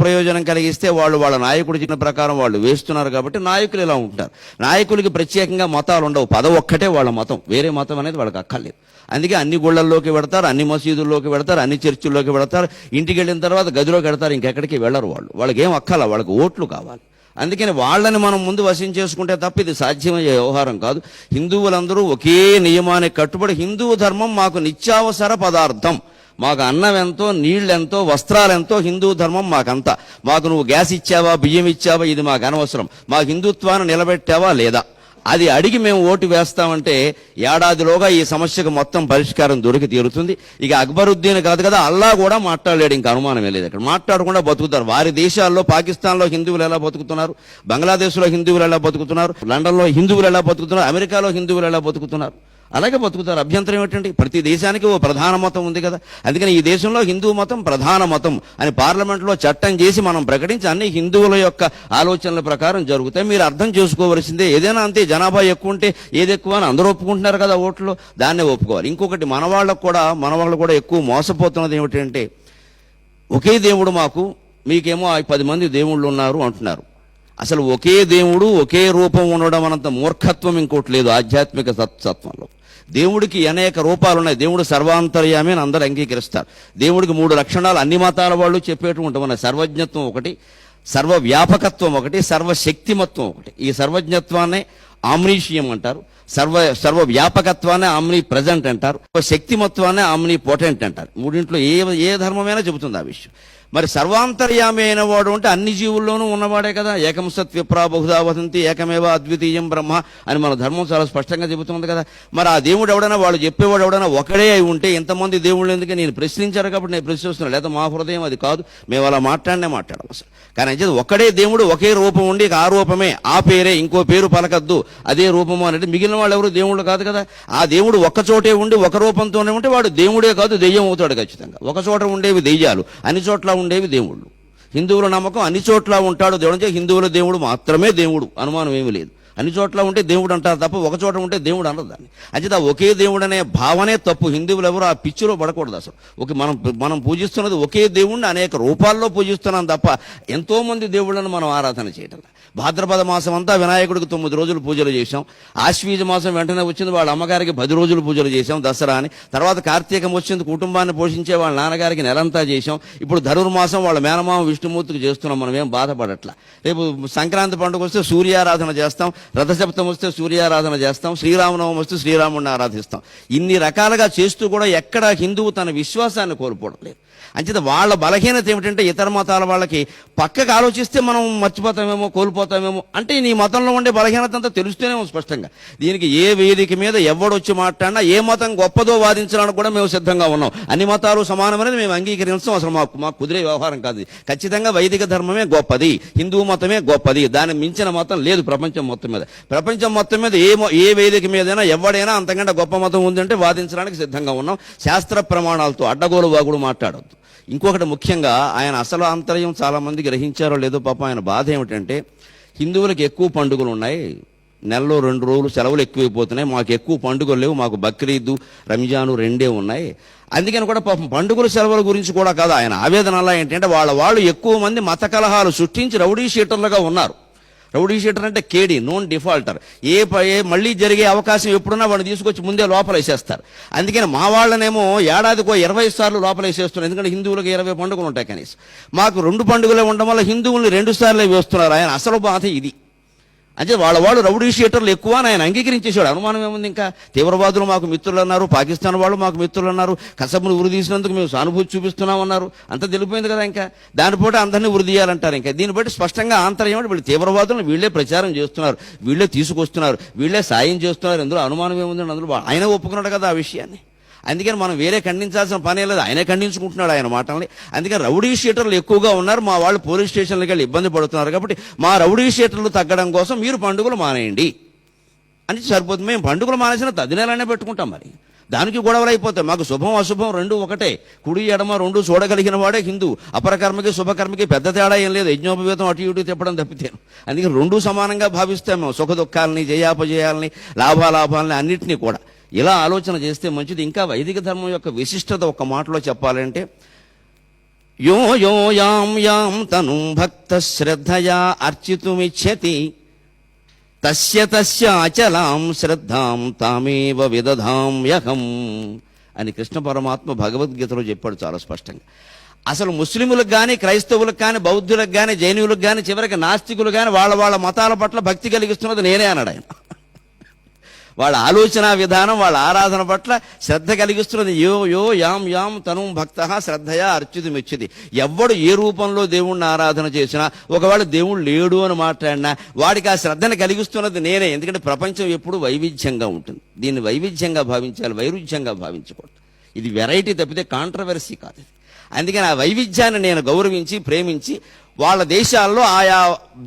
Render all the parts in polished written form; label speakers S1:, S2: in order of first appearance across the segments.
S1: దుష్ప్రయోజనం కలిగిస్తే వాళ్ళు వాళ్ళ నాయకుడు చెప్పిన ప్రకారం వాళ్ళు వేస్తున్నారు కాబట్టి నాయకులు ఇలా ఉంటారు. నాయకులకి ప్రత్యేకంగా మతాలు ఉండవు, పదవి ఒక్కటే వాళ్ళ మతం, వేరే మతం అనేది వాళ్ళకి అక్కర్లేదు. అందుకే అన్ని గుళ్ళల్లోకి వెడతారు, అన్ని మసీదుల్లోకి వెడతారు, అన్ని చర్చిల్లోకి వెడతారు. ఇంటికి వెళ్ళిన తర్వాత గదిలోకి వెడతారు, ఇంకెక్కడికి వెళ్ళరు. వాళ్ళకి ఏం అక్కర్ల, వాళ్ళకి ఓట్లు కావాలి. అందుకని వాళ్ళని మనం ముందు వశం చేసుకుంటే తప్ప ఇది సాధ్యమయ్యే వ్యవహారం కాదు. హిందువులందరూ ఒకే నియమానికి కట్టుబడి హిందూ ధర్మం మాకు నిత్యావసర పదార్థం, మాకు అన్నం ఎంతో, నీళ్ళెంతో, వస్త్రాలెంతో హిందూ ధర్మం మాకంతా. మాకు నువ్వు గ్యాస్ ఇచ్చావా, బియ్యం ఇచ్చావా, ఇది మాకు అనవసరం. మా హిందుత్వాన్ని నిలబెట్టావా లేదా అది అడిగి మేము ఓటు వేస్తామంటే ఏడాదిలోగా ఈ సమస్యకు మొత్తం పరిష్కారం దొరికి తీరుతుంది. ఇక అక్బరుద్దీన్ కాదు కదా, అల్లా కూడా మాట్లాడలేడు, ఇంకా అనుమానమే లేదు. ఇక్కడ మాట్లాడకుండా బతుకుతారు. వారి దేశాల్లో, పాకిస్తాన్లో హిందువులు ఎలా బతుకుతున్నారు, బంగ్లాదేశ్లో హిందువులు ఎలా బతుకుతున్నారు, లండన్లో హిందువులు ఎలా బతుకుతున్నారు, అమెరికాలో హిందువులు ఎలా బతుకుతున్నారు, అలాగే బతుకుతారు. అభ్యంతరం ఏమిటండి? ప్రతి దేశానికి ఓ ప్రధాన మతం ఉంది కదా. అందుకని ఈ దేశంలో హిందూ మతం ప్రధాన మతం అని పార్లమెంట్లో చట్టం చేసి మనం ప్రకటించి అన్ని హిందువుల యొక్క ఆలోచనల ప్రకారం జరుగుతాయి. మీరు అర్థం చేసుకోవలసిందే, ఏదైనా అంతే, జనాభా ఎక్కువ ఉంటే ఏది ఎక్కువ అని అందరూ ఒప్పుకుంటున్నారు కదా ఓట్లు, దాన్నే ఒప్పుకోవాలి. ఇంకొకటి మన వాళ్ళు కూడా ఎక్కువ మోసపోతున్నది ఏమిటంటే, ఒకే దేవుడు మాకు, మీకేమో 10 మంది దేవుళ్ళు ఉన్నారు అంటున్నారు. అసలు ఒకే దేవుడు ఒకే రూపం ఉండడం అనంత మూర్ఖత్వం ఇంకోటి లేదు ఆధ్యాత్మిక సత్వంలో. దేవుడికి అనేక రూపాలు ఉన్నాయి. దేవుడు సర్వాంతర్యామి అని అందరూ అంగీకరిస్తారు. దేవుడికి 3 లక్షణాలు అన్ని మతాల వాళ్ళు చెప్పేటువంటి ఉన్నాయి. సర్వజ్ఞత్వం ఒకటి, సర్వవ్యాపకత్వం ఒకటి, సర్వశక్తిమత్వం ఒకటి. ఈ సర్వజ్ఞత్వాన్నే ఆమ్నీషియం అంటారు, సర్వవ్యాపకత్వాన్ని ఆమ్ని ప్రజెంట్ అంటారు, శక్తిమత్వాన్ని ఆమ్ని పొటెంట్ అంటారు. మూడింట్లో ఏ ధర్మమైనా చెబుతుంది ఆ విషయం. మరి సర్వాంతర్యామి అయిన వాడు అంటే అన్ని జీవుల్లోనూ ఉన్నవాడే కదా. ఏకం సత్ విప్రా బహుధా వదంతి ఏకమేవ అద్వితీయం బ్రహ్మ అని మన ధర్మం చాలా స్పష్టంగా చెబుతుంది కదా. మరి ఆ దేవుడు ఎవడైనా, వాళ్ళు చెప్పేవాడు ఎవడైనా ఒకడే అయి ఉంటే ఎంతమంది దేవుళ్ళు ఎందుకు? నేను ప్రశ్నించారు కాబట్టి నేను ప్రశ్నిస్తున్నాను, లేదా మా హృదయం అది కాదు, మేము అలా మాట్లాడడం అసలు. కానీ అంటే ఒకడే దేవుడు, ఒకే రూపం ఉండి ఆ రూపమే, ఆ పేరే, ఇంకో పేరు పలకద్దు, అదే రూపము అనేది మిగిలిన వాళ్ళు ఎవరు దేవుళ్ళు కాదు కదా. ఆ దేవుడు ఒక్కచోటే ఉండి ఒక రూపంతోనే ఉంటే వాడు దేవుడే కాదు, దెయ్యం అవుతాడు ఖచ్చితంగా. ఒక చోట ఉండేవి దెయ్యాలు, అన్ని చోట్ల ఉండేవి దేవుళ్ళు. హిందువుల నమ్మకం అన్ని చోట్ల ఉంటాడు దేవుడు, హిందువుల దేవుడు మాత్రమే దేవుడు, అనుమానం ఏమీ లేదు. అన్ని చోట్ల ఉంటే దేవుడు అంటారు తప్ప ఒక చోట ఉంటే దేవుడు అనరు దాన్ని. అంచేత ఒకే దేవుడు అనే భావనే తప్పు. హిందువులు ఎవరు ఆ పిచ్చిలో పడకూడదు అసలు. మనం పూజిస్తున్నది ఒకే దేవుడిని అనేక రూపాల్లో పూజిస్తున్నాం తప్ప ఎంతో మంది దేవుళ్ళను మనం ఆరాధన చేయటం. భాద్రపద మాసం అంతా వినాయకుడికి 9 రోజులు పూజలు చేశాం. ఆశ్వీజ మాసం వెంటనే వచ్చింది, వాళ్ళ అమ్మగారికి 10 రోజులు పూజలు చేశాం, దసరా అని. తర్వాత కార్తీకం వచ్చింది, కుటుంబాన్ని పోషించే వాళ్ళ నాన్నగారికి నెలంతా చేశాం. ఇప్పుడు ధనుర్మాసం వాళ్ళ మేనమామ విష్ణుమూర్తికి చేస్తున్నాం, మనం ఏం బాధపడట్లా. రేపు సంక్రాంతి పండుగ వస్తే సూర్యారాధన చేస్తాం, రథసప్తం వస్తే సూర్యారాధన చేస్తాం, శ్రీరామనవమి వస్తే శ్రీరాముడిని ఆరాధిస్తాం. ఇన్ని రకాలుగా చేస్తూ కూడా ఎక్కడ హిందువు తన విశ్వాసాన్ని కోల్పోవడం లేదు. అంచేత వాళ్ళ బలహీనత ఏమిటంటే, ఇతర మతాల వాళ్ళకి పక్కకు ఆలోచిస్తే మనం మర్చిపోతామేమో, కోల్పోతామేమో అంటే నీ మతంలో ఉండే బలహీనత అంతా తెలుస్తూనేమో స్పష్టంగా. దీనికి ఏ వేదిక మీద ఎవడొచ్చి మాట్లాడినా ఏ మతం గొప్పదో వాదించడానికి కూడా మేము సిద్ధంగా ఉన్నాం. అన్ని మతాలు సమానమనేది మేము అంగీకరించడం అసలు మాకు కుదిరే వ్యవహారం కాదు. ఖచ్చితంగా వైదిక ధర్మమే గొప్పది, హిందూ మతమే గొప్పది, దాన్ని మించిన మతం లేదు ప్రపంచం మొత్తం మీద. ప్రపంచం మొత్తం మీద ఏ వేదిక మీదైనా ఎవడైనా అంతకంటే గొప్ప మతం ఉందంటే వాదించడానికి సిద్ధంగా ఉన్నాం. శాస్త్ర ప్రమాణాలతో అడ్డగోలు వాగుడు మాట్లాడొద్దు. ఇంకొకటి ముఖ్యంగా ఆయన అసలు ఆంతర్యం చాలా మంది గ్రహించారో లేదో పాపం, ఆయన బాధ ఏమిటంటే, హిందువులకు ఎక్కువ పండుగలు ఉన్నాయి, నెలలో 2 రోజులు సెలవులు ఎక్కువైపోతున్నాయి, మాకు ఎక్కువ పండుగలు లేవు, మాకు బక్రీదు రంజాను 2 ఉన్నాయి. అందుకని కూడా పాపం పండుగల సెలవుల గురించి కూడా కాదు ఆయన ఆవేదన. అలా ఏంటంటే వాళ్ళు ఎక్కువ మంది మత కలహాలు సృష్టించి రౌడీ షీటర్లుగా ఉన్నారు. రౌడీ షీటర్ అంటే కేడీ, నోన్ డిఫాల్టర్. మళ్ళీ జరిగే అవకాశం ఎప్పుడున్నా వాడిని తీసుకొచ్చి ముందే లోపల వేసేస్తారు. అందుకని మా వాళ్ళనేమో ఏడాదికో 20 సార్లు లోపల వేసేస్తున్నారు. ఎందుకంటే హిందువులకు 20 పండుగలు ఉంటాయి కనీసం. మాకు 2 పండుగలే ఉండడం వల్ల హిందువుల్ని 2 సార్లే వేస్తున్నారు. ఆయన అసలు బాధ ఇది. అంటే వాళ్ళు రౌడీ షీటర్లు ఎక్కువ అని ఆయన అంగీకరించేశాడు. అనుమానం ఏముంది? ఇంకా తీవ్రవాదులు మాకు మిత్రులు అన్నారు, పాకిస్తాన్ వాళ్ళు మాకు మిత్రులు అన్నారు, కసబును ఉరి తీసినందుకు మేము సానుభూతి చూపిస్తున్నామన్నారు. అంత తెలిపోయింది కదా. ఇంకా దానిపోతే అందరినీ ఉరి తీయాలంటారు. ఇంకా దీన్ని బట్టి స్పష్టంగా ఆంతర్యం వీళ్ళు తీవ్రవాదులను వీళ్ళే ప్రచారం చేస్తున్నారు, వీళ్ళే తీసుకొస్తున్నారు, వీళ్ళే సాయం చేస్తున్నారు. ఇందులో అనుమానం ఏముందండి? అందులో ఆయన ఒప్పుకున్నాడు కదా ఆ విషయాన్ని. అందుకని మనం వేరే ఖండించాల్సిన పనే లేదు, ఆయనే ఖండించుకుంటున్నాడు ఆయన మాటల్ని. అందుకని రౌడీ షీటర్లు ఎక్కువగా ఉన్నారు, మా వాళ్ళు పోలీస్ స్టేషన్లకు వెళ్ళి ఇబ్బంది పడుతున్నారు. కాబట్టి మా రౌడీ షీటర్లు తగ్గడం కోసం మీరు పండుగలు మానేయండి అని సరిపోతుంది. మేము పండుగలు మానేసిన తదినేలనే పెట్టుకుంటాం, మరి దానికి గొడవలు అయిపోతాయి. మాకు శుభం అశుభం 2 ఒకటే, కుడి ఎడమ 2 చూడగలిగిన వాడే హిందూ. అపరకర్మకి శుభకర్మకి పెద్ద తేడా ఏం లేదు, యజ్ఞోపవేతం అటు ఇటు తిప్పడం తప్పితేను. అందుకని 2 సమానంగా భావిస్తాం మేము, సుఖ దుఃఖాలని, జయాపజయాలని, లాభాలాభాలని అన్నింటినీ కూడా. ఇలా ఆలోచన చేస్తే మంచిది. ఇంకా వైదిక ధర్మం యొక్క విశిష్టత ఒక్క మాటలో చెప్పాలంటే, యో యో యాం యాం తనుం భక్త శ్రద్ధయా అర్చితుమిచ్చతి తస్య తస్య అచలాం శ్రద్ధాం తామేవ విదధామ్యహం అని కృష్ణ పరమాత్మ భగవద్గీతలో చెప్పాడు చాలా స్పష్టంగా. అసలు ముస్లిములకు కానీ, క్రైస్తవులకు కానీ, బౌద్ధులకు కానీ, జైనులకు కానీ, చివరికి నాస్తికులు కానీ వాళ్ళ మతాల పట్ల భక్తి కలిగిస్తున్నది నేనే అన్నాడు ఆయన. వాళ్ళ ఆలోచన విధానం, వాళ్ళ ఆరాధన పట్ల శ్రద్ధ కలిగిస్తున్నది యో యో యాం యాం తను భక్త శ్రద్ధయా అర్చితుమిచ్చతి. ఎవ్వడు ఏ రూపంలో దేవుణ్ణి ఆరాధన చేసినా, ఒకవేళ దేవుడు లేడు అని మాట్లాడినా వాడికి ఆ శ్రద్ధను కలిగిస్తున్నది నేనే. ఎందుకంటే ప్రపంచం ఎప్పుడు వైవిధ్యంగా ఉంటుంది. దీన్ని వైవిధ్యంగా భావించాలి, వైరుధ్యంగా భావించకూడదు. ఇది వెరైటీ తప్పితే కాంట్రవర్సీ కాదు ఇది. అందుకని ఆ వైవిధ్యాన్ని నేను గౌరవించి ప్రేమించి వాళ్ళ దేశాల్లో ఆయా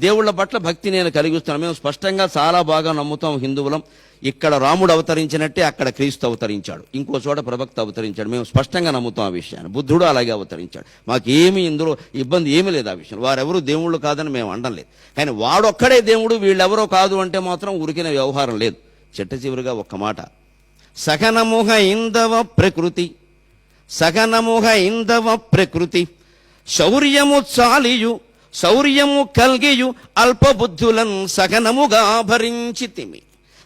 S1: దేవుళ్ళ పట్ల భక్తి నేను కలిగిస్తున్నాను. మేము స్పష్టంగా చాలా బాగా నమ్ముతాం హిందువులం. ఇక్కడ రాముడు అవతరించినట్టే అక్కడ క్రీస్తు అవతరించాడు, ఇంకో చోట ప్రవక్త అవతరించాడు. మేము స్పష్టంగా నమ్ముతాం ఆ విషయాన్ని. బుద్ధుడు అలాగే అవతరించాడు. మాకేమీ ఇందులో ఇబ్బంది ఏమీ లేదు ఆ విషయం. వారెవరూ దేవుళ్ళు కాదని మేము అనడం లేదు. కానీ వాడొక్కడే దేవుడు, వీళ్ళెవరో కాదు అంటే మాత్రం ఉరికిన వ్యవహారం లేదు. చిట్ట చివరిగా ఒక్క మాట, సకనముహ ఇందవ ప్రకృతి, సకనముహ ఇందవ ప్రకృతి, శౌర్యము చాలియు శౌర్యము కల్గియు అల్పబుద్ధులన్ సకనముగా భరించితిమి.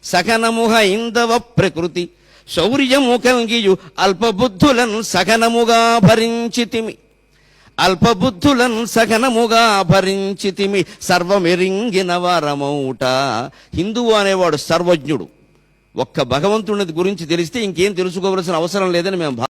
S1: సకనముహ ఇందవ ప్రకృతి, శౌర్యము కల్గియు అల్పబుద్ధులన్ సకనముగా భరించితిమి. అల్పబుద్ధులన్ సకనముగా భరించితిమి. సర్వమెరింగిన వారమౌట. హిందువు అనేవాడు సర్వజ్ఞుడు. ఒక్క భగవంతుని గురించి తెలిస్తే ఇంకేం తెలుసుకోవలసిన అవసరం లేదని మేము